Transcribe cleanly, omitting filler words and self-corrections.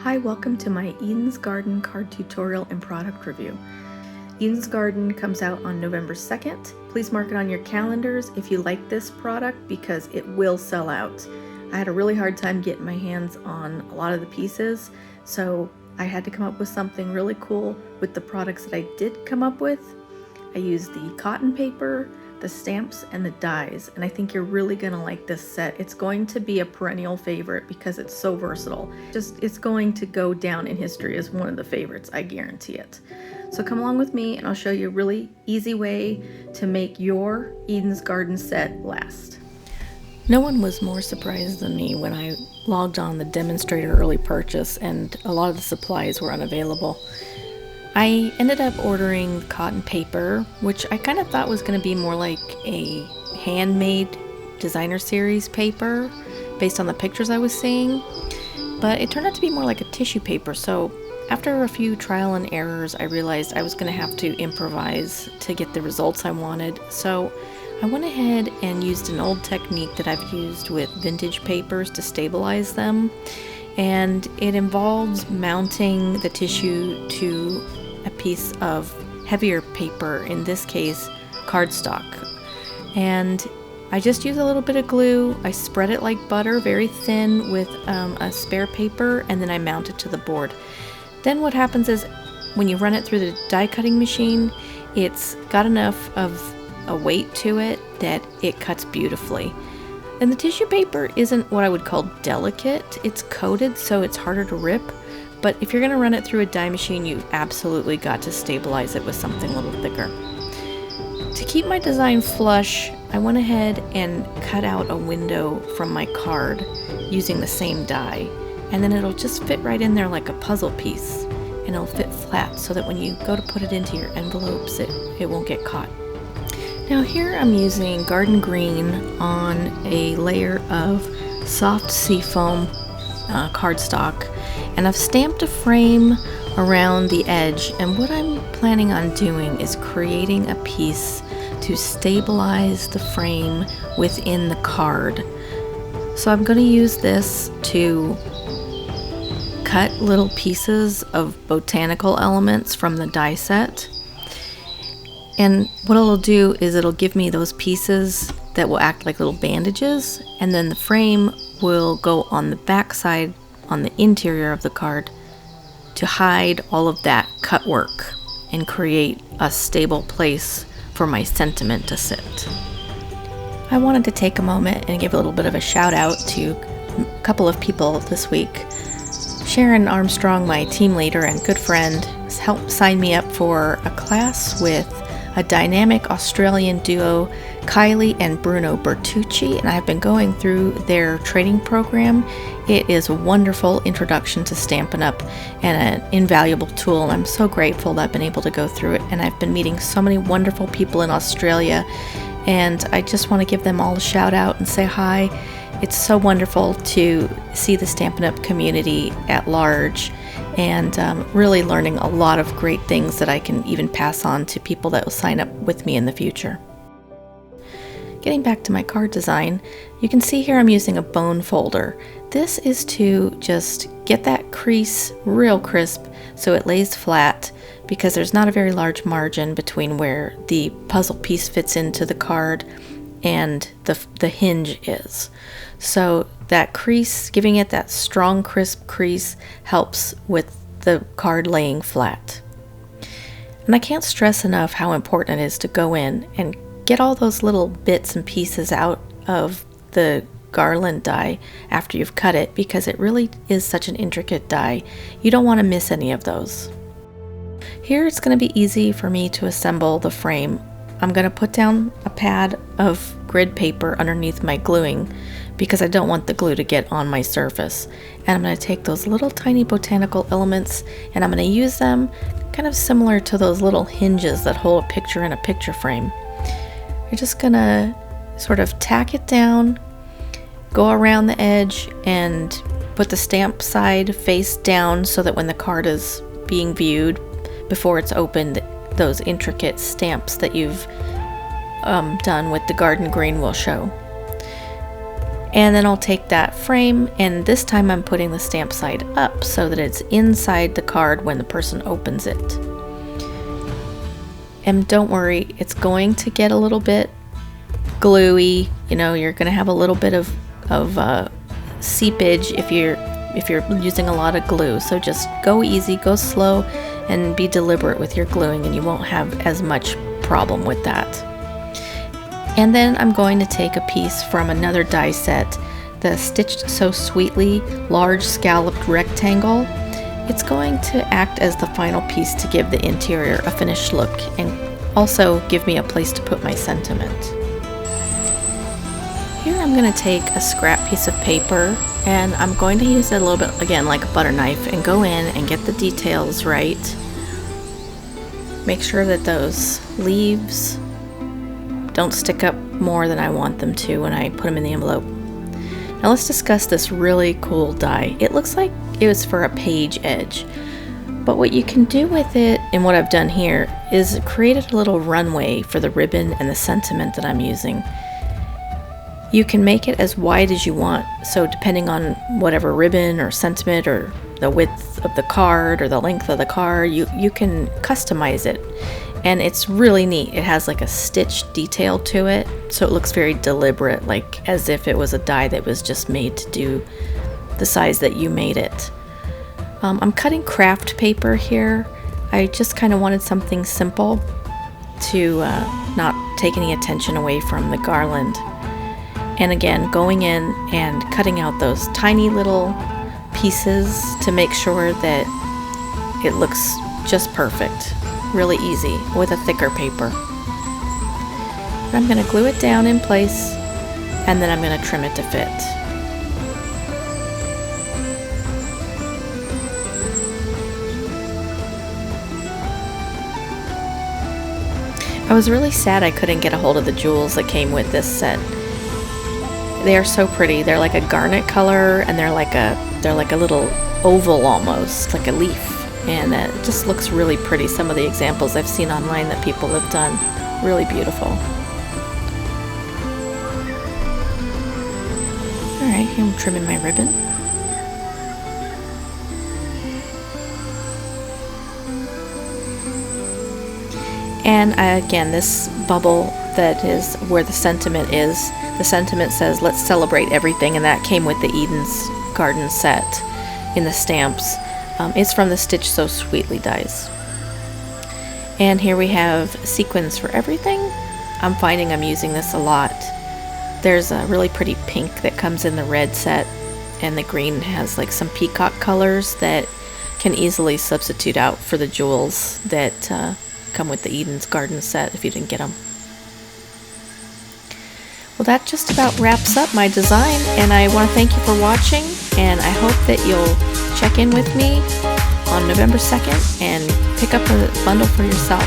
Hi, welcome to my Eden's Garden card tutorial and product review. Eden's Garden comes out on November 2nd. Please mark it on your calendars if you like this product because it will sell out. I had a really hard time getting my hands on a lot of the pieces, so I had to come up with something really cool with the products that I did come up with. I used the cotton paper, the stamps, and the dies, and I think you're really gonna like this set. It's going to be a perennial favorite because it's so versatile. It's going to go down in history as one of the favorites, I guarantee it. So come along with me and I'll show you a really easy way to make your Eden's Garden set last. No one was more surprised than me when I logged on the demonstrator early purchase and a lot of the supplies were unavailable. I ended up ordering cotton paper, which I kind of thought was going to be more like a handmade designer series paper based on the pictures I was seeing, but it turned out to be more like a tissue paper. So after a few trial and errors, I realized I was going to have to improvise to get the results I wanted. So I went ahead and used an old technique that I've used with vintage papers to stabilize them, and it involves mounting the tissue to a piece of heavier paper, in this case cardstock, and I just use a little bit of glue. I spread it like butter, very thin, with a spare paper, and then I mount it to the board. Then what happens is when you run it through the die cutting machine, it's got enough of a weight to it that it cuts beautifully. And the tissue paper isn't what I would call delicate. It's coated, so it's harder to rip. But if you're going to run it through a die machine, you've absolutely got to stabilize it with something a little thicker. To keep my design flush, I went ahead and cut out a window from my card using the same die. And then it'll just fit right in there like a puzzle piece. And it'll fit flat so that when you go to put it into your envelopes, it won't get caught. Now here I'm using garden green on a layer of soft seafoam cardstock, and I've stamped a frame around the edge, and what I'm planning on doing is creating a piece to stabilize the frame within the card. So I'm going to use this to cut little pieces of botanical elements from the die set, and what it'll do is it'll give me those pieces that will act like little bandages, and then the frame will go on the back side on the interior of the card to hide all of that cut work and create a stable place for my sentiment to sit. I wanted to take a moment and give a little bit of a shout out to a couple of people this week. Sharon Armstrong, my team leader and good friend, has helped sign me up for a class with a dynamic Australian duo, Kylie and Bruno Bertucci, and I've been going through their training program. It is a wonderful introduction to Stampin' Up! And an invaluable tool, and I'm so grateful that I've been able to go through it. And I've been meeting so many wonderful people in Australia, and I just want to give them all a shout out and say hi. It's so wonderful to see the Stampin' Up! Community at large, and really learning a lot of great things that I can even pass on to people that will sign up with me in the future. Getting back to my card design, you can see here I'm using a bone folder. This is to just get that crease real crisp so it lays flat, because there's not a very large margin between where the puzzle piece fits into the card and the hinge is. So that crease, giving it that strong crisp crease, helps with the card laying flat. And I can't stress enough how important it is to go in and get all those little bits and pieces out of the garland die after you've cut it, because it really is such an intricate die. You don't want to miss any of those. Here it's going to be easy for me to assemble the frame. I'm going to put down a pad of grid paper underneath my gluing because I don't want the glue to get on my surface. And I'm going to take those little tiny botanical elements and I'm going to use them kind of similar to those little hinges that hold a picture in a picture frame. You're just going to sort of tack it down, go around the edge, and put the stamp side face down so that when the card is being viewed before it's opened, those intricate stamps that you've done with the garden green will show. And then I'll take that frame, and this time I'm putting the stamp side up so that it's inside the card when the person opens it. And don't worry, it's going to get a little bit gluey. You know, you're going to have a little bit of seepage if you're using a lot of glue. So just go easy, go slow, and be deliberate with your gluing, and you won't have as much problem with that. And then I'm going to take a piece from another die set, the Stitched So Sweetly large scalloped rectangle. It's going to act as the final piece to give the interior a finished look and also give me a place to put my sentiment. Here I'm going to take a scrap piece of paper, and I'm going to use it a little bit, again, like a butter knife, and go in and get the details right. Make sure that those leaves don't stick up more than I want them to when I put them in the envelope. Now let's discuss this really cool die. It looks like it was for a page edge, but what you can do with it, and what I've done here, is created a little runway for the ribbon and the sentiment that I'm using. You can make it as wide as you want, so depending on whatever ribbon or sentiment or the width of the card or the length of the card, you can customize it. And it's really neat. It has like a stitch detail to it, so it looks very deliberate, like as if it was a die that was just made to do the size that you made it. I'm cutting craft paper here. I just kind of wanted something simple to not take any attention away from the garland. And again, going in and cutting out those tiny little pieces to make sure that it looks just perfect. Really easy with a thicker paper. I'm going to glue it down in place, and then I'm going to trim it to fit. I was really sad I couldn't get a hold of the jewels that came with this set. They are so pretty. They're like a garnet color, and they're like a little oval almost, like a leaf. And it just looks really pretty. Some of the examples I've seen online that people have done, really beautiful. Alright, here I'm trimming my ribbon. And again, this bubble that is where the sentiment is, the sentiment says, "Let's celebrate everything," and that came with the Eden's Garden set in the stamps. It's from the Stitch So Sweetly dies. And here we have sequins for everything. I'm finding I'm using this a lot. There's a really pretty pink that comes in the red set, and the green has like some peacock colors that can easily substitute out for the jewels that come with the Eden's Garden set if you didn't get them. Well, that just about wraps up my design, and I want to thank you for watching, and I hope that you'll check in with me on November 2nd and pick up a bundle for yourself.